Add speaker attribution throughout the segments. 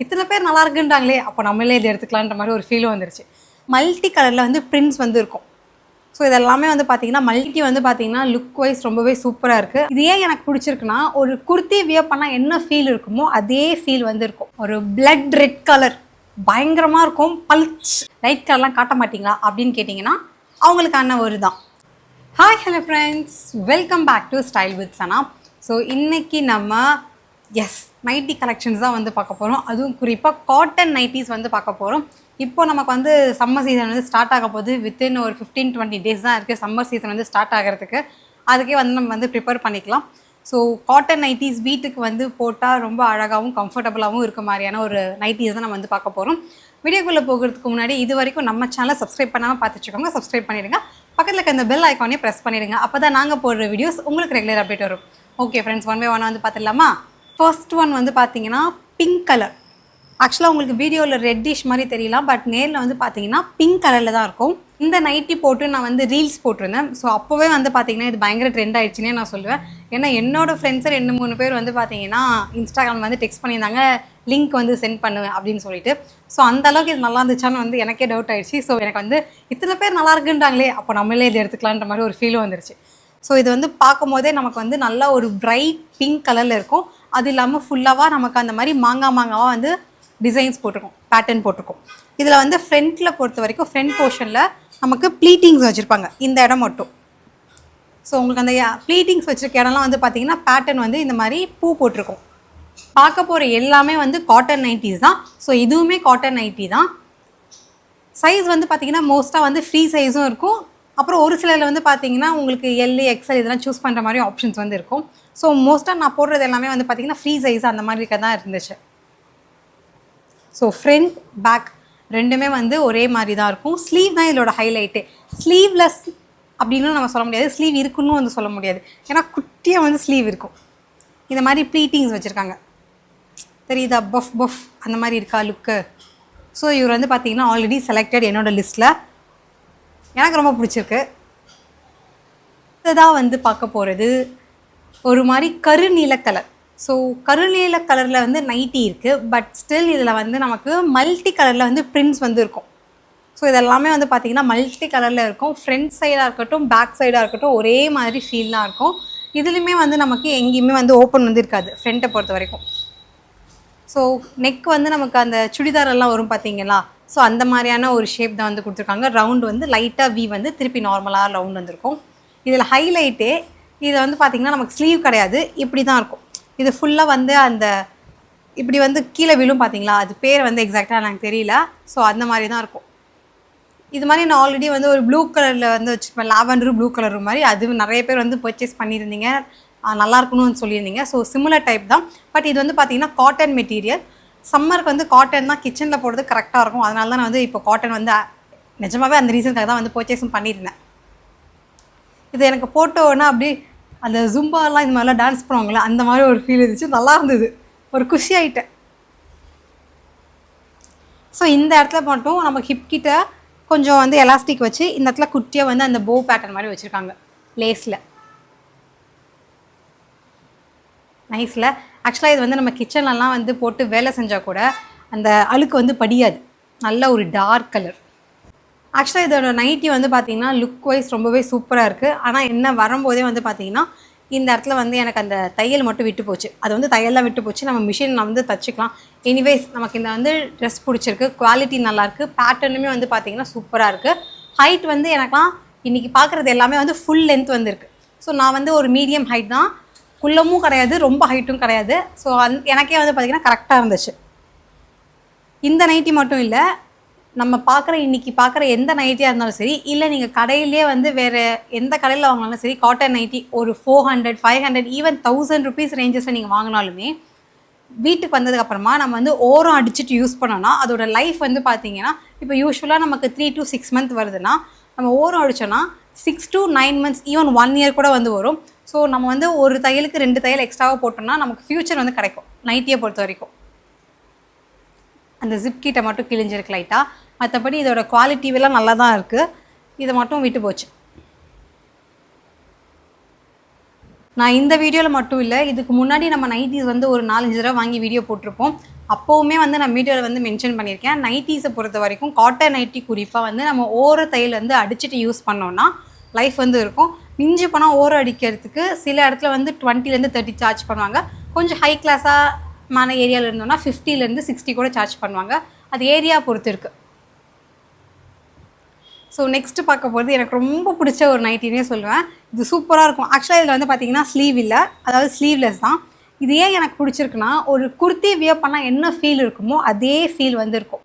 Speaker 1: இத்தனை பேர் நல்லா இருக்குன்றாங்களே, அப்போ நம்மளே இதை எடுத்துக்கலான்ற மாதிரி ஒரு ஃபீலும் வந்துருச்சு. மல்டி கலரில் வந்து பிரிண்ட்ஸ் வந்து இருக்கும். ஸோ இதெல்லாமே வந்து பார்த்தீங்கன்னா மல்டி வந்து பார்த்தீங்கன்னா லுக் வைஸ் ரொம்பவே சூப்பராக இருக்குது. இது ஏன் எனக்கு பிடிச்சிருக்குன்னா, ஒரு குர்த்தி வியர் பண்ணால் என்ன ஃபீல் இருக்குமோ அதே ஃபீல் வந்து இருக்கும். ஒரு பிளட் ரெட் கலர் பயங்கரமாக இருக்கும். பல்ச் லைட் கலர்லாம் காட்ட மாட்டிங்களா அப்படின்னு கேட்டிங்கன்னா அவங்களுக்கான ஒரு தான். Hi hello friends, welcome back to style with Sana. So இன்றைக்கி நம்ம நைட்டி கலெக்ஷன்ஸ் தான் வந்து பார்க்க போகிறோம். அதுவும் குறிப்பாக காட்டன் நைட்டிஸ் வந்து பார்க்க போகிறோம். இப்போ நமக்கு வந்து சம்மர் சீசன் வந்து ஸ்டார்ட் ஆக போகுது. வித்தின் ஒரு 15-20 டேஸ் தான் இருக்குது சம்மர் சீசன் வந்து ஸ்டார்ட் ஆகிறதுக்கு. அதுக்கே வந்து நம்ம வந்து ப்ரிப்பேர் பண்ணிக்கலாம். ஸோ காட்டன் நைட்டிஸ் வீட்டுக்கு வந்து போட்டால் ரொம்ப அழகாகவும் கம்ஃபர்டபுளாகவும் இருக்க மாதிரியான ஒரு நைட்டிஸ் தான் நம்ம வந்து பார்க்க போகிறோம். வீடியோக்குள்ளே போகிறதுக்கு முன்னாடி இது வரைக்கும் நம்ம சேனலை சப்ஸ்கிரைப் பண்ணாமல் பார்த்துச்சுக்கோங்க. சப்ஸ்கிரைப் பண்ணிவிடுங்க. பக்கத்தில் இருக்க இந்த பெல் ஐக்கானே ப்ரெஸ் பண்ணிவிடுங்க. அப்போ தான் நாங்கள் போடுற வீடியோஸ் உங்களுக்கு ரெகுலர் அப்டேட் வரும். Okay friends, one by one வந்து பார்த்துடலாமா? ஃபர்ஸ்ட் ஒன் வந்து பார்த்தீங்கன்னா பிங்க் கலர். ஆக்சுவலாக உங்களுக்கு வீடியோவில் ரெட்டிஷ் மாதிரி தெரியலாம், பட் நேரில் வந்து பார்த்தீங்கன்னா பிங்க் கலரில் தான் இருக்கும். இந்த நைட்டி போட்டு நான் வந்து ரீல்ஸ் போட்டிருந்தேன். ஸோ அப்போவே வந்து பார்த்தீங்கன்னா இது பயங்கர ட்ரெண்ட் ஆகிடுச்சுன்னே நான் சொல்லுவேன். ஏன்னா என்னோடய ஃப்ரெண்ட்ஸை 2-3 பேர் வந்து பார்த்தீங்கன்னா இன்ஸ்டாகிராம் வந்து டெக்ஸ்ட் பண்ணியிருந்தாங்க, லிங்க் வந்து சென்ட் பண்ணுவேன் அப்படின்னு சொல்லிட்டு. ஸோ அந்தளவுக்கு இது நல்லா இருந்துச்சான்னு வந்து எனக்கே டவுட் ஆகிடுச்சு. ஸோ எனக்கு வந்து இத்தனை பேர் நல்லா இருக்குன்றாங்களே, அப்போ நம்மளே இது எடுத்துக்கலான்ற மாதிரி ஒரு ஃபீலும் வந்துருச்சு. ஸோ இது வந்து பார்க்கும் போதே நமக்கு வந்து நல்லா ஒரு பிரைட் பிங்க் கலரில் இருக்கும். அது இல்லாமல் ஃபுல்லாக நமக்கு அந்த மாதிரி மாங்காவாக வந்து டிசைன்ஸ் போட்டிருக்கோம், பேட்டர்ன் போட்டிருக்கோம். இதில் வந்து ஃப்ரண்ட்டில் பொறுத்த வரைக்கும் ஃப்ரண்ட் போர்ஷனில் நமக்கு ப்ளீட்டிங்ஸ் வச்சுருப்பாங்க இந்த இடம் மட்டும். ஸோ உங்களுக்கு அந்த ப்ளீட்டிங்ஸ் வச்சுருக்க இடம்லாம் வந்து பார்த்திங்கன்னா பேட்டர்ன் வந்து இந்த மாதிரி பூ போட்டிருக்கோம். பார்க்க போகிற எல்லாமே வந்து காட்டன் நைட்டிஸ் தான். ஸோ இதுவுமே காட்டன் நைட்டி தான். சைஸ் வந்து பார்த்திங்கன்னா மோஸ்ட்டாக வந்து ஃப்ரீ சைஸும் இருக்கும். அப்புறம் ஒரு சிலரில் வந்து பார்த்தீங்கன்னா உங்களுக்கு எல், எக்ஸ்எல் இதெல்லாம் சூஸ் பண்ணுற மாதிரி ஆப்ஷன்ஸ் வந்து இருக்கும். ஸோ மோஸ்ட்டாக நான் போடுறது எல்லாமே வந்து பார்த்திங்கன்னா ஃப்ரீ சைஸ் அந்த மாதிரி இருக்க தான் இருந்துச்சு. ஸோ ஃப்ரண்ட் பேக் ரெண்டுமே வந்து ஒரே மாதிரி தான் இருக்கும். ஸ்லீவ் தான் இதோட ஹைலைட்டு. ஸ்லீவ்லெஸ் அப்படின்னு நம்ம சொல்ல முடியாது, ஸ்லீவ் இருக்குன்னு வந்து சொல்ல முடியாது. ஏன்னா குட்டியாக வந்து ஸ்லீவ் இருக்கும். இந்த மாதிரி ப்ளீட்டிங்ஸ் வச்சுருக்காங்க, தெரியுதா? பஃப் அந்த மாதிரி இருக்கா லுக்கு. ஸோ இவர் வந்து பார்த்திங்கன்னா ஆல்ரெடி செலக்டட் என்னோடய லிஸ்ட்டில். எனக்கு ரொம்ப பிடிச்சிருக்கு. இதுதான் வந்து பார்க்க போகிறது ஒரு மாதிரி கருநீல கலர். ஸோ கருநீல கலரில் வந்து நைட்டி இருக்குது, பட் ஸ்டில் இதில் வந்து நமக்கு மல்டி கலரில் வந்து பிரிண்ட்ஸ் வந்து இருக்கும். ஸோ இதெல்லாமே வந்து பார்த்திங்கன்னா மல்டி கலரில் இருக்கும். ஃப்ரண்ட் சைடாக இருக்கட்டும், பேக் சைடாக இருக்கட்டும், ஒரே மாதிரி ஃபீல்லாம் இருக்கும். இதுலேயுமே வந்து நமக்கு எங்கேயுமே வந்து ஓப்பன் வந்து இருக்காது ஃப்ரண்ட்டை பொறுத்த வரைக்கும். ஸோ நெக் வந்து நமக்கு அந்த சுடிதாரெல்லாம் வரும் பார்த்தீங்களா, ஸோ அந்த மாதிரியான ஒரு ஷேப் தான் வந்து கொடுத்துருக்காங்க. ரவுண்டு வந்து லைட்டாக வி வந்து திருப்பி நார்மலாக ரவுண்ட் வந்துருக்கும். இதில் ஹைலைட்டே இதில் வந்து பார்த்திங்கன்னா நமக்கு ஸ்லீவ் கிடையாது, இப்படி தான் இருக்கும். இது ஃபுல்லாக வந்து அந்த இப்படி வந்து கீழே விழும் பார்த்தீங்களா, அது பேர் வந்து எக்ஸாக்டாக எனக்கு தெரியல. ஸோ அந்த மாதிரி தான் இருக்கும். இது மாதிரி நான் ஆல்ரெடி வந்து ஒரு ப்ளூ கலரில் வந்து வச்சுருப்பேன், லாவெண்டர் ப்ளூ கலர் மாதிரி. அது நிறைய பேர் வந்து பர்ச்சேஸ் பண்ணியிருந்தீங்க, நல்லா இருக்கணும்னு சொல்லியிருந்தீங்க. ஸோ சிமிலர் டைப் தான், பட் இது வந்து பார்த்திங்கன்னா காட்டன் மெட்டீரியல். சம்மருக்கு வந்து காட்டன் தான் கிச்சனில் போடுறது கரெக்டாக இருக்கும். அதனால தான் நான் வந்து இப்போ காட்டன் வந்து நிஜமாகவே அந்த ரீசனுக்காக தான் வந்து பர்ச்சேஸும் பண்ணியிருந்தேன். இது எனக்கு போட்டோன்னா அப்படி அந்த ஜும்பாலாம் இந்த மாதிரிலாம் டான்ஸ் பண்ணுவாங்களே அந்த மாதிரி ஒரு ஃபீல் இருந்துச்சு. நல்லா இருந்தது, ஒரு குஷி ஆகிட்டேன். ஸோ இந்த இடத்துல மட்டும் நம்ம ஹிப் கிட்ட கொஞ்சம் வந்து எலாஸ்டிக் வச்சு இந்த இடத்துல குட்டியாக வந்து அந்த போ பேட்டர்ன் மாதிரி வச்சுருக்காங்க லேஸில். நைஸில் ஆக்சுவலாக இது வந்து நம்ம கிச்சன்லலாம் வந்து போட்டு வேலை செஞ்சால் கூட அந்த அழுக்கு வந்து படியாது. நல்ல ஒரு டார்க் கலர். ஆக்சுவலாக இதோட நைட்டி வந்து பார்த்திங்கன்னா லுக் வைஸ் ரொம்பவே சூப்பராக இருக்குது. ஆனால் என்ன வரும்போதே வந்து பார்த்திங்கன்னா இந்த இடத்துல வந்து எனக்கு அந்த தையல் மட்டும் விட்டு போச்சு. அது வந்து தையல்லாம் விட்டு போச்சு. நம்ம மிஷினில் வந்து தச்சுக்கலாம். எனிவேஸ் நமக்கு இந்த வந்து ட்ரெஸ் பிடிச்சிருக்கு, குவாலிட்டி நல்லாயிருக்கு, பேட்டர்னுமே வந்து பார்த்திங்கன்னா சூப்பராக இருக்குது. ஹைட் வந்து எனக்குலாம் இன்றைக்கி பார்க்குறது எல்லாமே வந்து ஃபுல் லென்த் வந்துருக்கு. ஸோ நான் வந்து ஒரு மீடியம் ஹைட் தான், குள்ளமும் கிடையாது, ரொம்ப ஹைட்டும் கிடையாது. ஸோ எனக்கே வந்து பார்த்திங்கன்னா கரெக்டாக இருந்துச்சு. இந்த நைட்டி மட்டும் இல்லை, நம்ம இன்றைக்கி பார்க்குற எந்த நைட்டியாக இருந்தாலும் சரி, இல்லை நீங்கள் கடையிலே வந்து வேறு எந்த கடையில் வாங்கினாலும் சரி, காட்டன் நைட்டி ஒரு 400, 500, ஈவன் 1000 ருபீஸ் ரேஞ்சஸில் நீங்கள் வாங்கினாலுமே வீட்டுக்கு வந்ததுக்கப்புறமா நம்ம வந்து ஓரம் அடிச்சுட்டு யூஸ் பண்ணோன்னா அதோட லைஃப் வந்து பார்த்திங்கன்னா, இப்போ யூஸ்வலாக நமக்கு 3 to 6 month வருதுன்னா, நம்ம ஓரம் அடித்தோன்னா 6 to 9 months, ஈவன் 1 year கூட வந்து வரும். ஸோ நம்ம வந்து ஒரு தையலுக்கு 2 தையல் எக்ஸ்ட்ராவாக போட்டோம்னா நமக்கு ஃப்யூச்சர் வந்து கிடைக்கும் நைட்டியை பொறுத்த வரைக்கும். அந்த ஜிப் கிட்ட மட்டும் கிழிஞ்சிருக்கு லைட்டாக, மற்றபடி இதோட குவாலிட்டிவெல்லாம் நல்லா தான் இருக்குது. இதை மட்டும் விட்டு போச்சு. நான் இந்த வீடியோவில் மட்டும் இல்லை, இதுக்கு முன்னாடி நம்ம நைட்டிஸ் வந்து ஒரு 4-5 தடவை வாங்கி வீடியோ போட்டிருப்போம். அப்போவுமே வந்து நான் வீடியோவில் வந்து மென்ஷன் பண்ணியிருக்கேன். நைட்டிஸை பொறுத்த வரைக்கும் காட்டன் நைட்டி குறிப்பாக வந்து நம்ம ஓர தையல் வந்து அடிச்சுட்டு யூஸ் பண்ணோன்னா லைஃப் வந்து இருக்கும். மிஞ்சி போனால் ஓரம் அடிக்கிறதுக்கு சில இடத்துல வந்து 20லேருந்து 30 சார்ஜ் பண்ணுவாங்க. கொஞ்சம் ஹை கிளாஸான ஏரியாவில் இருந்தோம்னா 50லேருந்து 60 கூட சார்ஜ் பண்ணுவாங்க. அது ஏரியா பொறுத்து இருக்குது. ஸோ நெக்ஸ்ட்டு பார்க்க போகிறது எனக்கு ரொம்ப பிடிச்ச ஒரு நைட்டினே சொல்லுவேன். இது சூப்பராக இருக்கும். ஆக்சுவலாக இதில் வந்து பார்த்திங்கன்னா ஸ்லீவ் இல்லை, அதாவது ஸ்லீவ்லெஸ் தான். இது ஏன் எனக்கு பிடிச்சிருக்குன்னா, ஒரு குர்த்தி வியர் பண்ணால் என்ன ஃபீல் இருக்குமோ அதே ஃபீல் வந்து இருக்கும்.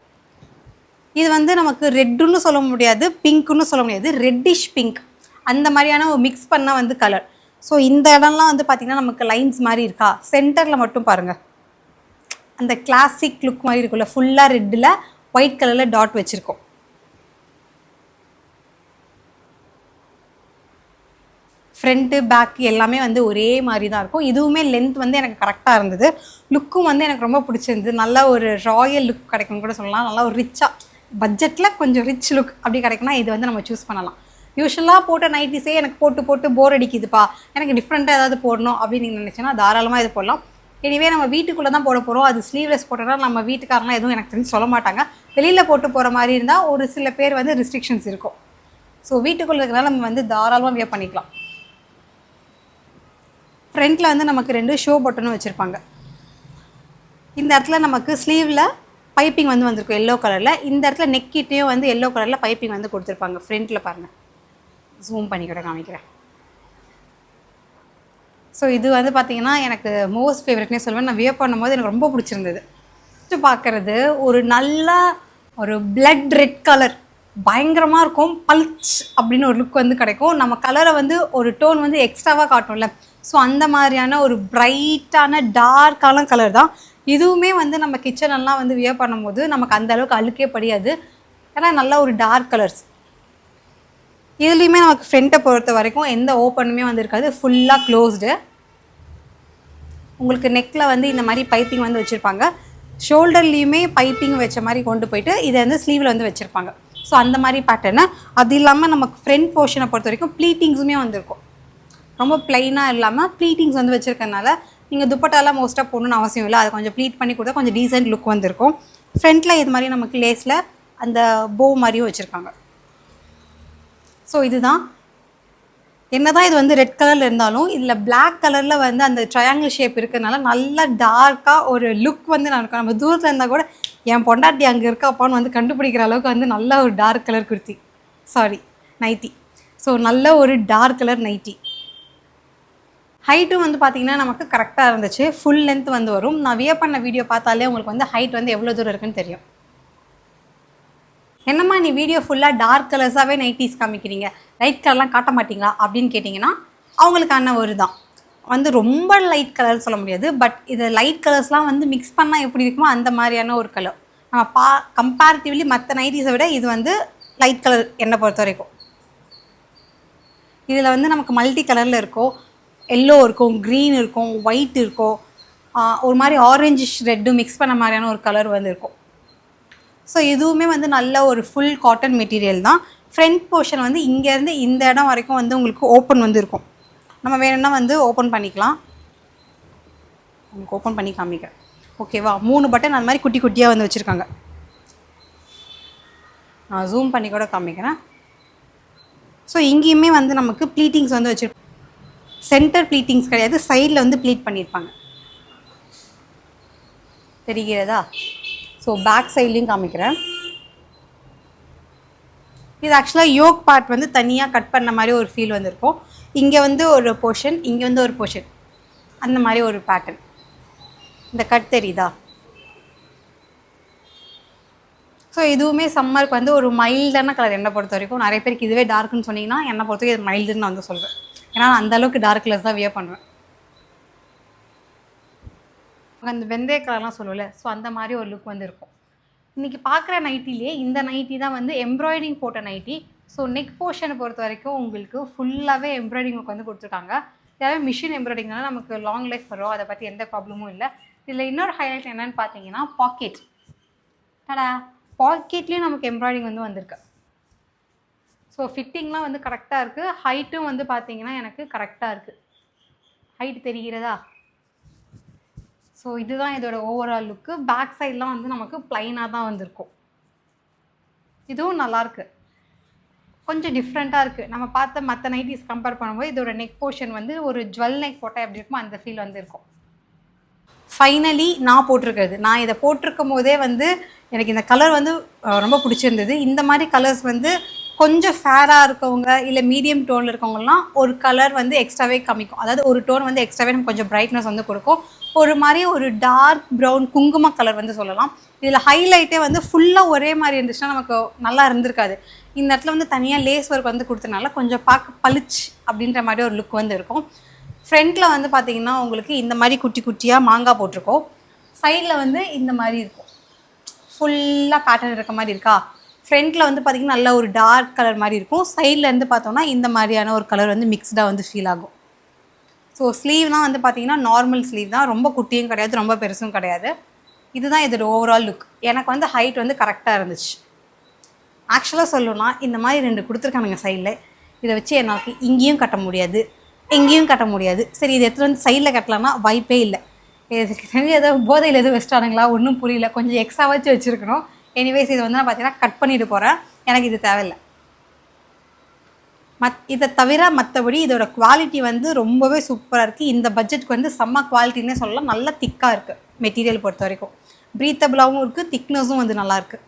Speaker 1: இது வந்து நமக்கு ரெட்டுன்னு சொல்ல முடியாது, பிங்க்குன்னு சொல்ல முடியாது, ரெட்டிஷ் பிங்க் அந்த மாதிரியான ஒரு மிக்ஸ் பண்ண வந்து கலர். ஸோ இந்த இடம்லாம் வந்து பார்த்திங்கன்னா நமக்கு லைன்ஸ் மாதிரி இருக்கா, சென்டரில் மட்டும் பாருங்கள் அந்த கிளாசிக் லுக் மாதிரி இருக்குல்ல, ஃபுல்லாக ரெட்டில் ஒயிட் கலரில் டாட் வச்சுருக்கோம். ஃப்ரண்ட்டு பேக்கு எல்லாமே வந்து ஒரே மாதிரி தான் இருக்கும். இதுவுமே லென்த் வந்து எனக்கு கரெக்டாக இருந்தது. லுக்கும் வந்து எனக்கு ரொம்ப பிடிச்சிருந்தது. நல்ல ஒரு ராயல் லுக் கிடைக்கும்னு கூட சொல்லலாம். நல்லா ஒரு ரிச்சாக பட்ஜெட்டில் கொஞ்சம் ரிச் லுக் அப்படி கிடைக்குன்னா இது வந்து நம்ம சூஸ் பண்ணலாம். யூஸ்வலாக போட்ட நைட்டிஸே எனக்கு போட்டு போட்டு போர் அடிக்குதுப்பா, எனக்கு டிஃப்ரெண்ட்டாக ஏதாவது போடணும் அப்படின்னு நீங்கள் நினச்சிங்கன்னா தாராளமாக இது போடலாம். எனிவே நம்ம வீட்டுக்குள்ளே தான் போட போகிறோம். அது ஸ்லீவ்லெஸ் போட்டோன்னா நம்ம வீட்டுக்காரெலாம் எதுவும் எனக்கு தெரிஞ்சு சொல்ல மாட்டாங்க. வெளியில் போட்டு போகிற மாதிரி இருந்தால் ஒரு சில பேர் வந்து ரெஸ்ட்ரிக்ஷன்ஸ் இருக்கும். ஸோ வீட்டுக்குள்ளே இருக்கிறனால நம்ம வந்து தாராளமாக வியர் பண்ணிக்கலாம். ஃப்ரண்ட்டில் வந்து நமக்கு 2 ஷோ பட்டனும் வச்சுருப்பாங்க. இந்த இடத்துல நமக்கு ஸ்லீவில் பைப்பிங் வந்து வந்திருக்கும் எல்லோ கலரில். இந்த இடத்துல நெக்கிட்டையும் வந்து எல்லோ கலரில் பைப்பிங் வந்து கொடுத்துருப்பாங்க. ஃப்ரண்ட்டில் பாருங்கள், ஜூம் பண்ணி கூட காமிக்கிறேன். ஸோ இது வந்து பார்த்திங்கன்னா எனக்கு மோஸ்ட் ஃபேவரட்னே சொல்லுவேன். நான் வியர் பண்ணும்போது எனக்கு ரொம்ப பிடிச்சிருந்தது. ஃபஸ்ட்டு பார்க்குறது ஒரு நல்ல ஒரு பிளட் ரெட் கலர் பயங்கரமாக இருக்கும். பல்ச் அப்படின்னு ஒரு லுக் வந்து கிடைக்கும். நம்ம கலரை வந்து ஒரு டோன் வந்து எக்ஸ்ட்ராவாக காட்டும்ல, ஸோ அந்த மாதிரியான ஒரு பிரைட்டான டார்க்கான கலர் தான். இதுவுமே வந்து நம்ம கிச்சனெல்லாம் வந்து வியர் பண்ணும்போது நமக்கு அந்த அளவுக்கு அழுக்கே படியாது. ஏன்னா நல்லா ஒரு டார்க் கலர்ஸ். இதுலேயுமே நமக்கு ஃப்ரண்ட்டை பொறுத்த வரைக்கும் எந்த ஓப்பனுமே வந்து இருக்காது, ஃபுல்லாக க்ளோஸ்டு. உங்களுக்கு நெக்கில் வந்து இந்த மாதிரி பைப்பிங் வந்து வச்சுருப்பாங்க. ஷோல்டர்லேயுமே பைப்பிங் வச்ச மாதிரி கொண்டு போயிட்டு இதை வந்து ஸ்லீவில் வந்து வச்சுருப்பாங்க. ஸோ அந்த மாதிரி பேட்டர்னு. அது இல்லாமல் நமக்கு ஃப்ரண்ட் போர்ஷனை பொறுத்த வரைக்கும் ப்ளீட்டிங்ஸுமே வந்துருக்கும். ரொம்ப ப்ளைனாக இல்லாமல் ப்ளீட்டிங்ஸ் வந்து வச்சுருக்கனால நீங்கள் துப்பட்டாலாம் மோஸ்ட்டாக போடணுன்னு அவசியம் இல்லை. அதை கொஞ்சம் ப்ளீட் பண்ணி கொடுத்தா கொஞ்சம் டீசென்ட் லுக் வந்திருக்கும். ஃப்ரண்ட்டில் இது மாதிரி நமக்கு லேஸில் அந்த போ மாதிரியும் வச்சுருக்காங்க. ஸோ இதுதான். என்ன தான் இது வந்து ரெட் கலரில் இருந்தாலும் இதில் பிளாக் கலரில் வந்து அந்த ட்ரையாங்கிள் ஷேப் இருக்கிறதுனால நல்லா டார்க்காக ஒரு லுக் வந்து நான் இருக்கும். நம்ம தூரத்தில் இருந்தால் கூட என் பொண்டாட்டி அங்கே இருக்காப்பான்னு வந்து கண்டுபிடிக்கிற அளவுக்கு வந்து நல்ல ஒரு dark colour kurti, nighty. So நல்ல ஒரு டார்க் கலர் நைட்டி. ஹைட்டும் வந்து பார்த்திங்கன்னா நமக்கு கரெக்டாக இருந்துச்சு. ஃபுல் லென்த் வந்து வரும். நான் வியர் பண்ண வீடியோ பார்த்தாலே உங்களுக்கு வந்து ஹைட் வந்து எவ்வளோ தூரம் இருக்குன்னு தெரியும். என்னம்மா நீ வீடியோ ஃபுல்லாக டார்க் கலர்ஸாகவே நைட்டிஸ் காமிக்கிறீங்க, லைட் கலர்லாம் காட்ட மாட்டிங்களா அப்படின்னு கேட்டிங்கன்னா அவங்களுக்கான ஒரு தான் வந்து ரொம்ப லைட் கலர் சொல்ல முடியாது. பட் இது லைட் கலர்ஸ்லாம் வந்து மிக்ஸ் பண்ணால் எப்படி இருக்குமோ அந்த மாதிரியான ஒரு கலர். நம்ம கம்பேரிட்டிவ்லி மற்ற நைட்டிஸை விட இது வந்து லைட் கலர் என்னை பொறுத்த வரைக்கும். இதில் வந்து நமக்கு மல்டி கலரில் இருக்கும், எல்லோ இருக்கும், க்ரீன் இருக்கும், ஒயிட் இருக்கும், ஒரு மாதிரி ஆரஞ்சிஷ் ரெட்டு மிக்ஸ் பண்ண மாதிரியான ஒரு கலர் வந்து இருக்கும். ஸோ இதுவுமே வந்து நல்ல ஒரு ஃபுல் காட்டன் மெட்டீரியல் தான். ஃப்ரண்ட் போர்ஷன் வந்து இங்கேருந்து இந்த இடம் வரைக்கும் வந்து உங்களுக்கு ஓப்பன் வந்து இருக்கும். நம்ம வேணும்னா வந்து ஓப்பன் பண்ணிக்கலாம். உங்களுக்கு ஓப்பன் பண்ணி காமிக்கிறேன், ஓகேவா? 3 பட்டன் அந்த மாதிரி குட்டி குட்டியாக வந்து வச்சுருக்காங்க. நான் ஜூம் பண்ணி கூட காமிக்கிறேன். ஸோ இங்கேயுமே வந்து நமக்கு ப்ளீட்டிங்ஸ் வந்து வச்சுருப்பாங்க. சென்டர் ப்ளீட்டிங்ஸ் கிடையாது, சைடில் வந்து ப்ளீட் பண்ணியிருப்பாங்க. தெரிகிறதா? ஸோ பேக் சைட்லேயும் காமிக்கிறேன். இது ஆக்சுவலாக யோக் பார்ட் வந்து தனியாக கட் பண்ண மாதிரி ஒரு ஃபீல் வந்துருக்கும். இங்கே வந்து ஒரு போர்ஷன், இங்கே வந்து ஒரு போர்ஷன், அந்த மாதிரி ஒரு பேட்டர்ன். இந்த கட் தெரியுதா? ஸோ இதுவுமே சம்மருக்கு வந்து ஒரு மைல்டான கலர் என்னை பொறுத்த வரைக்கும். நிறைய பேருக்கு இதுவே டார்க்குன்னு சொன்னீங்கன்னா என்னை பொறுத்த வரைக்கும் இது மைல்டுன்னு நான் வந்து சொல்வேன். ஏன்னா அந்தளவுக்கு டார்க் கலர்ஸ் தான் வியர் பண்ணுவேன். அந்த வெந்தய கலர்லாம் சொல்லுவல, ஸோ அந்த மாதிரி ஒரு லுக் வந்து இருக்கும். இன்றைக்கி பார்க்குற நைட்டிலே இந்த நைட்டி தான் வந்து எம்ப்ராய்டிங் போட்ட நைட்டி. ஸோ நெக் போர்ஷனை பொறுத்த வரைக்கும் உங்களுக்கு ஃபுல்லாகவே எம்ப்ராய்டிங் ஒர்க் வந்து கொடுத்துருக்காங்க. இதாகவே மிஷின் எம்ப்ராய்டிங்னால நமக்கு லாங் லைஃப் வரும், அதை பற்றி எந்த ப்ராப்ளமும் இல்லை. இதில் இன்னொரு ஹைலைட் என்னென்னு பார்த்தீங்கன்னா பாக்கெட். பாக்கெட்லேயும் நமக்கு எம்ப்ராய்டிங் வந்து வந்திருக்கு. ஸோ ஃபிட்டிங்லாம் வந்து கரெக்டாக இருக்குது. ஹைட்டும் வந்து பார்த்தீங்கன்னா எனக்கு கரெக்டாக இருக்குது. ஹைட் தெரிகிறதா? ஸோ இதுதான் இதோட ஓவரால் லுக்கு. பேக் சைட்லாம் வந்து நமக்கு ப்ளைனாக தான் வந்திருக்கும். இதுவும் நல்லாயிருக்கு, கொஞ்சம் டிஃப்ரெண்ட்டாக இருக்குது. நம்ம பார்த்த மற்ற நைட்டிஸ் கம்பேர் பண்ணும்போது இதோட நெக் போர்ஷன் வந்து ஒரு ஜுவல் நெக் போட்டால் எப்படி இருக்குமோ அந்த ஃபீல் வந்து இருக்கும். ஃபைனலி நான் போட்டிருக்கிறது, நான் இதை போட்டிருக்கும் போதே வந்து எனக்கு இந்த கலர் வந்து ரொம்ப பிடிச்சிருந்தது. இந்த மாதிரி கலர்ஸ் வந்து கொஞ்சம் ஃபேராக இருக்கவங்க இல்லை மீடியம் டோனில் இருக்கவங்கலாம் ஒரு கலர் வந்து எக்ஸ்ட்ராவே காமிக்கும். அதாவது ஒரு டோன் வந்து எக்ஸ்ட்ராவே நமக்கு கொஞ்சம் பிரைட்னஸ் வந்து கொடுக்கும். ஒரு மாதிரி ஒரு டார்க் ப்ரௌன் குங்கும கலர் வந்து சொல்லலாம். இதில் ஹைலைட்டே வந்து ஃபுல்லாக ஒரே மாதிரி இருந்துச்சுன்னா நமக்கு நல்லா இருந்திருக்காது. இந்த இடத்துல வந்து தனியாக லேஸ் ஒர்க் வந்து கொடுத்தனால கொஞ்சம் பார்க்க பளிச்சு அப்படின்ற மாதிரி ஒரு லுக் வந்து இருக்கும். ஃப்ரண்ட்டில் வந்து பார்த்திங்கன்னா உங்களுக்கு இந்த மாதிரி குட்டி குட்டியாக மாங்காய் போட்டிருக்கோம். சைடில் வந்து இந்த மாதிரி இருக்கும், ஃபுல்லாக பேட்டர்ன் இருக்க மாதிரி இருக்கா. ஃப்ரண்ட்டில் வந்து பார்த்திங்கன்னா நல்ல ஒரு டார்க் கலர் மாதிரி இருக்கும். சைடில் இருந்து பார்த்தோன்னா இந்த மாதிரியான ஒரு கலர் வந்து மிக்ஸ்டாக வந்து ஃபீல் ஆகும். ஸோ ஸ்லீவ்லாம் வந்து பார்த்திங்கன்னா நார்மல் ஸ்லீவ் தான், ரொம்ப குட்டியும் கிடையாது, ரொம்ப பெருசும் கிடையாது. இதுதான் இதோட ஓவரால் லுக். எனக்கு வந்து ஹைட் வந்து கரெக்டாக இருந்துச்சு. ஆக்சுவலாக சொல்லணும்னா இந்த மாதிரி 2 கொடுத்துருக்கானுங்க சைடில். இதை வச்சு எனக்கு இங்கேயும் கட்ட முடியாது, எங்கேயும் கட்ட முடியாது. சரி, இதை எடுத்துகிட்டு வந்து சைடில் கட்டலாம்னா வாய்ப்பே இல்லை. இதுக்கு தெரிஞ்சு ஏதோ போதையில் எதுவும் வச்சிட்டானுங்களா ஒன்றும் புரியல. கொஞ்சம் எக்ஸ்ட்ரா வச்சு வச்சுருக்கணும். எனிவேஸ் இது வந்து நான் பார்த்தீங்கன்னா கட் பண்ணிட்டு போகிறேன், எனக்கு இது தேவையில்லை. இதை தவிர மற்றபடி இதோட குவாலிட்டி வந்து ரொம்பவே சூப்பராக இருக்குது. இந்த பட்ஜெட்டுக்கு வந்து செம்ம குவாலிட்டின்னே சொல்லலாம். நல்லா திக்காக இருக்குது மெட்டீரியல் பொறுத்த வரைக்கும். ப்ரீத்தபிளாகவும் இருக்குது, திக்னஸும் வந்து நல்லாயிருக்கு.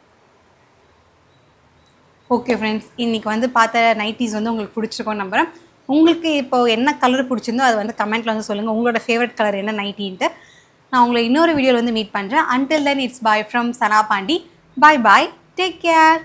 Speaker 1: ஓகே ஃப்ரெண்ட்ஸ், இன்றைக்கி வந்து பார்த்த நைட்டிஸ் வந்து உங்களுக்கு பிடிச்சிருக்கோன்னு நம்புகிறேன். உங்களுக்கு இப்போது என்ன கலர் பிடிச்சிருந்தோ அதை வந்து கமெண்ட்டில் வந்து சொல்லுங்கள். உங்களோட ஃபேவரட் கலர் என்ன நைட்டின்ட்டு. நான் உங்களை இன்னொரு வீடியோவில் வந்து மீட் பண்ணுறேன். Until then it's bye from Sana Pandi. Bye bye, take care.